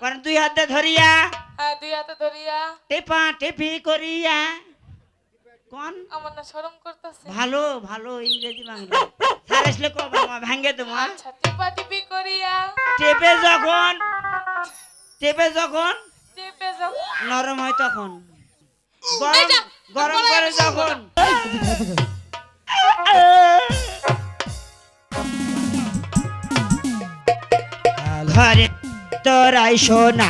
কোন দুই হাতে ধরিয়া হ্যাঁ দুই হাতে ধরিয়া টেপা টেপি করিয়া কোন আমার না শরম করতেছে ভালো ভালো ইংরেজি বাংলা স্যার আসলে কবে মা ভাঙে দেবো আচ্ছা টিপা টিপি করিয়া টেপে যখন টেপে যখন টিপে যখন নরম হয় তখন গরম গরম করে যখন ঘরে তোরাই সোনা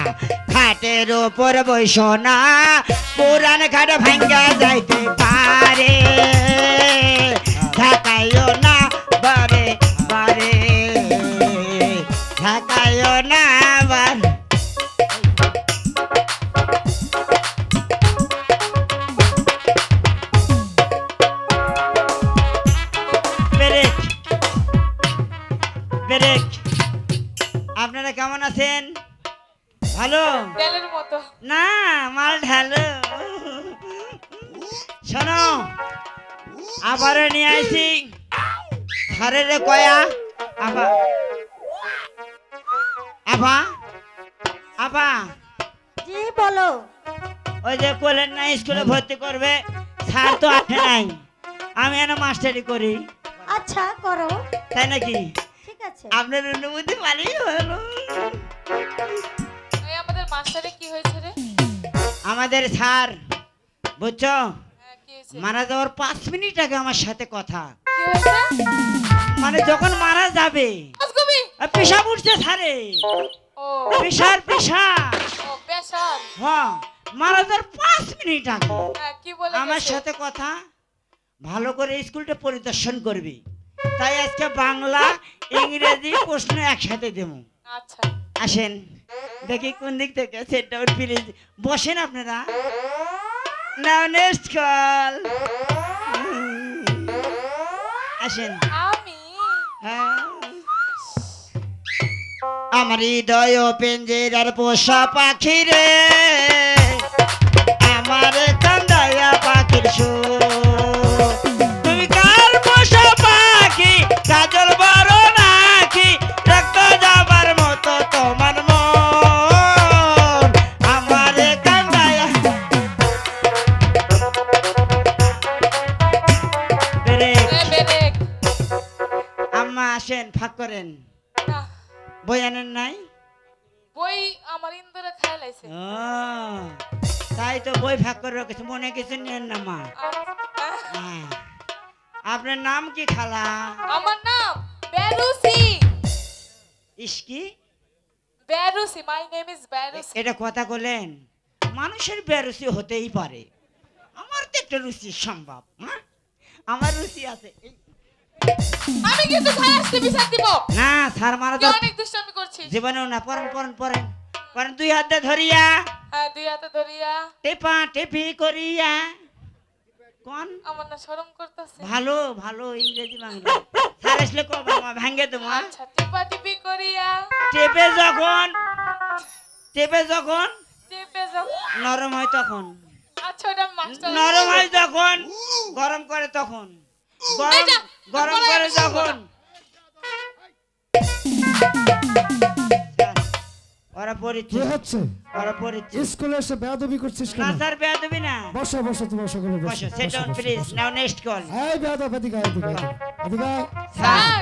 খাটের ওপর বইসো না পুরান খাট ভাঙ্গা যাইতে পারে ঢাকাইও না বারে বারে ঢাকাইও না বারে ব্রেক ব্রেক আপনারা কেমন আছেন ভালো তেলের মতো না মাল ঢালো শোনো আবারও নিয়ে আসি ঘরের কয়া আবা আবা আবা জি বলো। ওই যে কোলেন না স্কুলে ভর্তি করবে স্যার তো আসে নাই আমি এনে মাস্টারি করি আচ্ছা করো তাই নাকি ঠিক আছে আপনার অনুমতি পালিয়ে হলো এই আমাদের মাস্টারে কি হয়েছে রে আমাদের স্যার বুঝছো হ্যাঁ কি হয়েছে মারা যাওয়ার 5 মিনিট আগে আমার সাথে কথা কি হয়েছে মানে যখন মারা যাবে আজগবি পেশাব উঠছে স্যারে ও পেশার ও পেশাব হ্যাঁ মারা যাওয়ার 5 মিনিট আগে হ্যাঁ কি বলে আমার গেছে? সাথে কথা ভালো করে স্কুলটা পরিদর্শন করবি তাই আজকে বাংলা ইংরেজি প্রশ্ন একসাথে দেবো আচ্ছা আসেন দেখি কোন দিক থেকে সেট ডাউন প্লিজ বসেন আপনারা নাও নেক্সট কল আসেন আমি হ্যাঁ। আমার হৃদয় পেঞ্জেরার পোষা পাখি রে আমার কান্দায়া পাখির তুমি কার পোষা পাখি কাজল বড় নাকি রক্ত যাবার মতো তোমার মন আমার কান্দায়া ব্রেক বেরেক আম্মা আসেন ফাঁক করেন না বই আনেন নাই বই আমার ইন্দুরে খাই লাইছে ও, তাই তো বই ভাগ করে রেখেছে মনে কিছু নেন না মা হ্যাঁ। আপনার নাম কি খালা আমার নাম বেরুসি ইসকি বেরুসি মাই নেম ইজ বেরুসি এটা কথা বলেন মানুষের বেরুচি হতেই পারে আমার তো একটা রুচি সম্ভব হ্যাঁ আমার রুচি আছে আমি কিন্তু খাই আসতে বিচার দিব না স্যার মারা তুই তো অনেক দুষ্টামি করছিস জীবনেও না পড়েন পড়েন পড়েন পড়েন দুই হাতে ধরিয়া হ্যাঁ দুই হাতে ধরিয়া টেপা টেপি করিয়া কোন আমার না শরম করতেছে ভালো ভালো ইংরেজি বাংলা স্যার আসলে কবে মা ভাঙে দেবো আচ্ছা টিপা টিপি করিয়া টেপে যখন টেপে যখন টিপে যখন নরম হয় তখন আচ্ছা ওটা মাস্টার নরম হয় যখন গরম করে তখন গরম গরম করে যখন ওরা পড়িচ্ছে কি হচ্ছে ওরা পড়িচ্ছে স্কুলে এসে বেয়াদবি করছিস না কেন স্যার বেয়াদবি না বসো বসো তোমার সকলে বসো বসো set down please now next call এই বেয়াদব এদিকে আয়, এদিকে আয়, এদিকে আয়। স্যার স্যার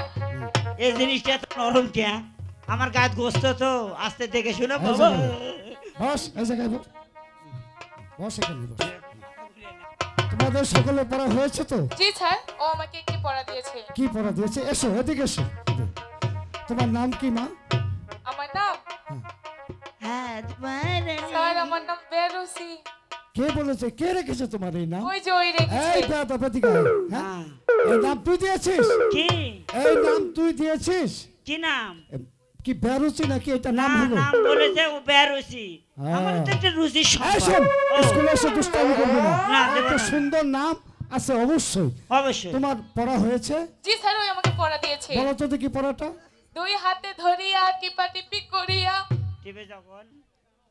এই জিনিসটা তো নরম কে আমার গাত গোস্ত তো আস্তে দেখে শুনো এই বাবা জায়গায়। বস এই জায়গায় বস বস এখানে বস তোমাদের সকলে পড়া হয়েছে তো জি স্যার ও আমাকে কি পড়া দিয়েছে কি পড়া দিয়েছে এসো এদিকে এসো তোমার নাম কি মা আমার নাম হাত বাড়ানো। স্যার আমার নাম বেরুসি কে বলেছে কে রেখেছে তোমার এই নাম ওই যে ওই রেখেছে এই বেয়াদব এদিকে আয়, হ্যাঁ হ্যাঁ। এই নাম তুই দিয়েছিস কি এই নাম তুই দিয়েছিস কি নাম কি বেরুচি নাকি এটা না নাম হলো নাম বলেছে ও বেরুচি হ্যাঁ। আমার তো একটা রুচি এই সম্ভব শোন ও, স্কুলে এসে দুষ্টামি করবি না না, দেব একটা না। সুন্দর নাম আছে অবশ্যই অবশ্যই তোমার পড়া হয়েছে জি স্যার ওই আমাকে পড়া দিয়েছে বলো তো দেখি পড়াটা দুই হাতে ধরিয়া টিপা টিপি করিয়া টিপে যখন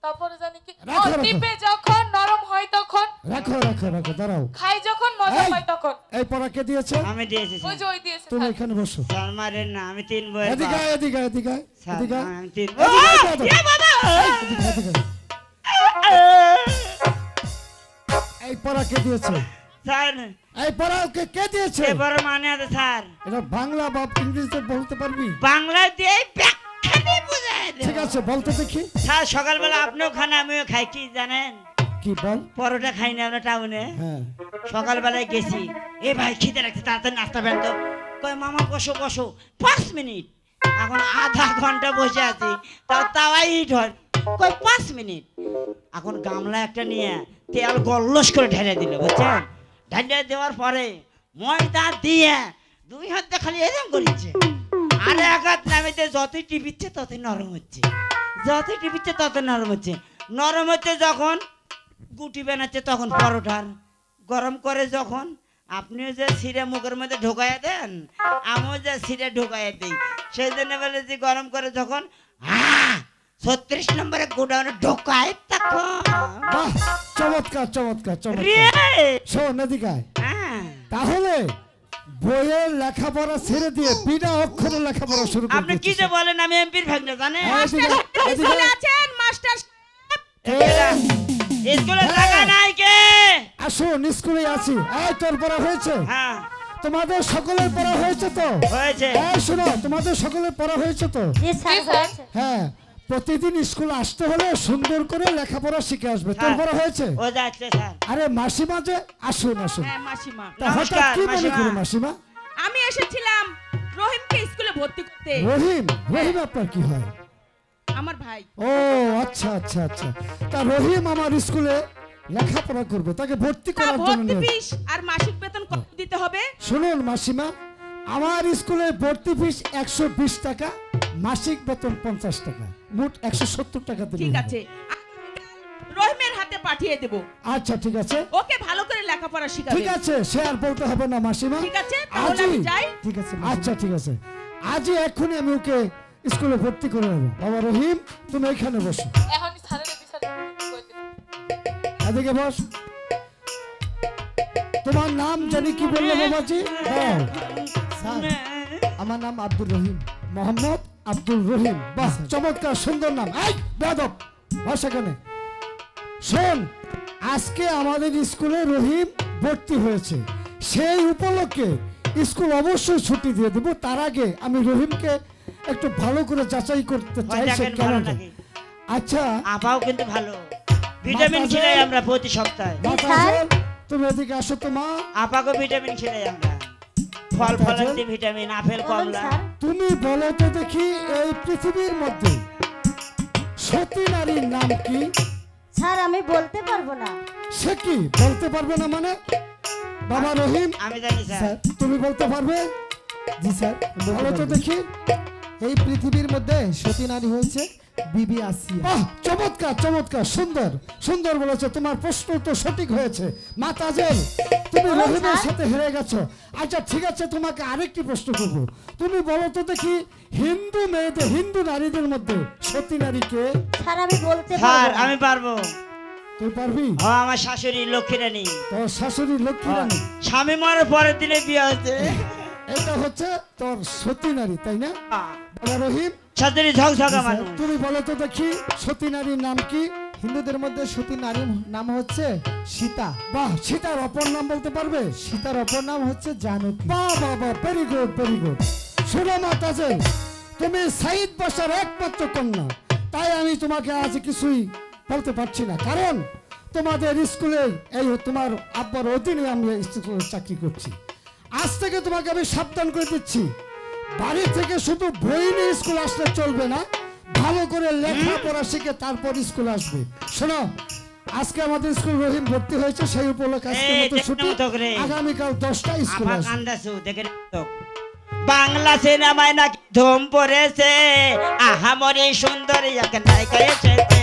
তারপরে জানি কি রাখো, রাখো। টিপে যখন নরম হয় তখন রাখো রাখো রাখো দাঁড়াও খাই যখন মজা এই। হয় তখন এই পড়া কে দিয়েছে আমি দিয়েছি ওই যে ওই দিয়েছে তুমি স্যার। এখানে বসো স্যার মারেন না আমি 3 বই এদিকে আয়, এদিকে আয়, এদিকে আয়, স্যার এদিকে আয়। আমি 3 এদিকে আয়, দাদা। বাবা কে দিয়েছে? স্যার এই পড়া ওকে কে দিয়েছে? এবার মানে আছে স্যার, এটা বাংলা বা ইংরেজিতে বলতে পারবি? বাংলা দিয়ে ব্যাখ্যা দিয়ে বুঝাই দেব। ঠিক আছে, বলতে দেখি। স্যার সকালবেলা আপনিও খান আমিও খাই, কি জানেন? কি বল? পরোটা খাই না আমরা টাউনে, হ্যাঁ। সকালবেলায় গেছি, এ ভাই খিদে রাখছে তাড়াতাড়ি নাস্তা বেন তো। কই মামা বসো বসো, 5 মিনিট। এখন আধা ঘন্টা বসে আছি, তাও তাওয়াই হিট হয়। কই 5 মিনিট। এখন গামলা একটা নিয়ে তেল গল্লস করে ঢেলে দিল, বুঝছেন? ঢেলে দেওয়ার পরে ময়দা দিয়ে 2 হাতে খালি এরকম করেছে, আর এক হাত নামিতে যতই টিপিচ্ছে ততই নরম হচ্ছে, যতই টিপিচ্ছে তত নরম হচ্ছে। নরম হচ্ছে যখন গুটি বানাচ্ছে তখন পরোটার গরম করে যখন আপনিও যে ছিঁড়ে মুখের মধ্যে ঢোকাইয়া দেন, আমিও যে ছিঁড়ে ঢোকাইয়া দিই, সেই জন্য বলে যে গরম করে যখন 36 নম্বরে গোডাউনে ঢোকায় তখন বাহ, চমৎকার চমৎকার চমৎকার। রে। শোন এদিকে আয়। হ্যাঁ। তাহলে বইয়ের লেখাপড়া ছেড়ে দিয়ে বিনা অক্ষরে লেখাপড়া শুরু করে আপনি কি যে বলেন, আমি এমপির ভাগ্নে জানেন? স্কুলে আছেন মাস্টার স্কুলে জায়গা নাই কে? আসুন, স্কুলে আছি। এই তোর পড়া হয়েছে? হ্যাঁ তোমাদের সকলের পড়া হয়েছে তো? হয়েছে। এই শোনো, তোমাদের সকলের পড়া হয়েছে তো? জি স্যার জি, স্যার। হয়েছে। হ্যাঁ, প্রতিদিন স্কুল আসতে হলে সুন্দর করে লেখাপড়া শিখে আসবে। তোর হ্যাঁ। পড়া হয়েছে? ও যাচ্ছে স্যার। আরে মাসিমা যে, আসুন আসুন। হ্যাঁ মাসিমা, তা হঠাৎ নমস্কার, কি মনে মাসিমা। করে মাসিমা? আমি এসেছিলাম রহিমকে স্কুলে ভর্তি করতে। রহিম? রহিম আপনার কি হয়? আমার ভাই। ও আচ্ছা আচ্ছা আচ্ছা। তা রহিম আমার স্কুলে লেখাপড়া করবে, তাকে ভর্তি তা করার জন্য ভর্তি নিয়ে- ফিস আর মাসিক বেতন কত দিতে হবে? শুনুন মাসিমা, আমার স্কুলে ভর্তি ফিস 120 টাকা, মাসিক বেতন 50 টাকা, মোট 170 টাকা দিলে ঠিক হবে। আছে, রহিমের হাতে পাঠিয়ে দেব। আচ্ছা ঠিক আছে, ওকে ভালো করে লেখাপড়া শিখাবে। ঠিক আছে, সে আর বলতে হবে না মাসিমা। ঠিক আছে, তাহলে আমি যাই। ঠিক আছে, আচ্ছা ঠিক আছে, আজই এক্ষুনি আমি ওকে স্কুলে ভর্তি করে নেবো। বাবা রহিম, তুমি এখানে বসো, এখন স্যারের বিচার এদিকে বস। তোমার নাম জানি কি বললে বাবাজি? বল। স্যার, আমার নাম আব্দুর রহিম। মোহাম্মদ আব্দুল রহিম। বাহ, চমৎকার সুন্দর নাম। এই বেয়াদব, বস এখানে। শোন, আজকে আমাদের স্কুলে রহিম ভর্তি হয়েছে, সেই উপলক্ষে স্কুল অবশ্যই ছুটি দিয়ে দেবো। তার আগে আমি রহিমকে একটু ভালো করে যাচাই করতে চাই সে দেখেন কেমন। ভালো নাকি? আচ্ছা আপাও কিন্তু ভালো, ভিটামিন মাতাজের- খেলাই আমরা প্রতি সপ্তাহে। মাতাজের, তুমি এদিকে আসো তো মা। আপাকে ভিটামিন খেলাই আমরা, ফল ফলান্তি ভিটামিন, আপেল বলুন কমলা। স্যার। তুমি বলো তো দেখি, এই পৃথিবীর মধ্যে সতী নারীর নাম কি? স্যার আমি বলতে পারবো না। সে কি বলতে পারবে না মানে? বাবা রহিম, আমি জানি স্যার। স্যার, তুমি বলতে পারবে? জি স্যার, বলতে বলো তো পারবো। দেখি। এই পৃথিবীর মধ্যে সতী নারী হয়েছে বিবি আসিয়া। বাহ, চমৎকার চমৎকার, সুন্দর সুন্দর বলেছে। তোমার প্রশ্ন তো সঠিক হয়েছে। মা তাজেল, তুমি বলুন, রহিমের স্যার। সাথে হেরে গেছো। আচ্ছা ঠিক আছে, তোমাকে আরেকটি প্রশ্ন করব। তুমি বলো তো দেখি, হিন্দু মেয়েদের, হিন্দু নারীদের মধ্যে সতী নারী কে? স্যার আমি বলতে স্যার পারবো না। আমি পারবো। তুই পারবি? ও আমার শাশুড়ি লক্ষ্মী রানী, তোর শাশুড়ি লক্ষ্মী রানী, স্বামী মরার পরের দিনে বিয়ে হচ্ছে। এটা হচ্ছে তোর সতী নারী, তাই না? বাবা রহিম, শাশুড়ি ঝকঝকা মানুষ। তুমি বলো তো দেখি, সতী নারীর নাম কি? হিন্দুদের মধ্যে সতী নারীর নাম হচ্ছে সীতা। বাহ, সীতার অপর নাম বলতে পারবে? সীতার অপর নাম হচ্ছে জানকী। বাহ বাহ বাহ, ভেরি গুড ভেরি গুড। শোনো মা তাজেল, তুমি সাইদ বাসার একমাত্র কন্যা, তাই আমি তোমাকে আজ কিছুই বলতে পারছি না, কারণ তোমাদের স্কুলে এই তোমার আব্বার অধীনে আমি স্কুলে চাকরি করছি। আজ থেকে তোমাকে আমি সাবধান করে দিচ্ছি, বাড়ি থেকে শুধু বই নিয়ে স্কুল আসলে চলবে না, ভালো করে লেখাপড়া শিখে তারপর স্কুল আসবে। শোনো, আজকে আমাদের স্কুল রহিম ভর্তি হয়েছে, সেই উপলক্ষে আজকে এই, মতো দেখতে ছুটি, মতো করে। আগামীকাল 10টায় স্কুল আপা আসবে। কান্দাসু দেখে তো। বাংলা সিনেমায় নাকি ধুম পড়েছে, আহা মরে সুন্দর এক নায়িকা এসেছে।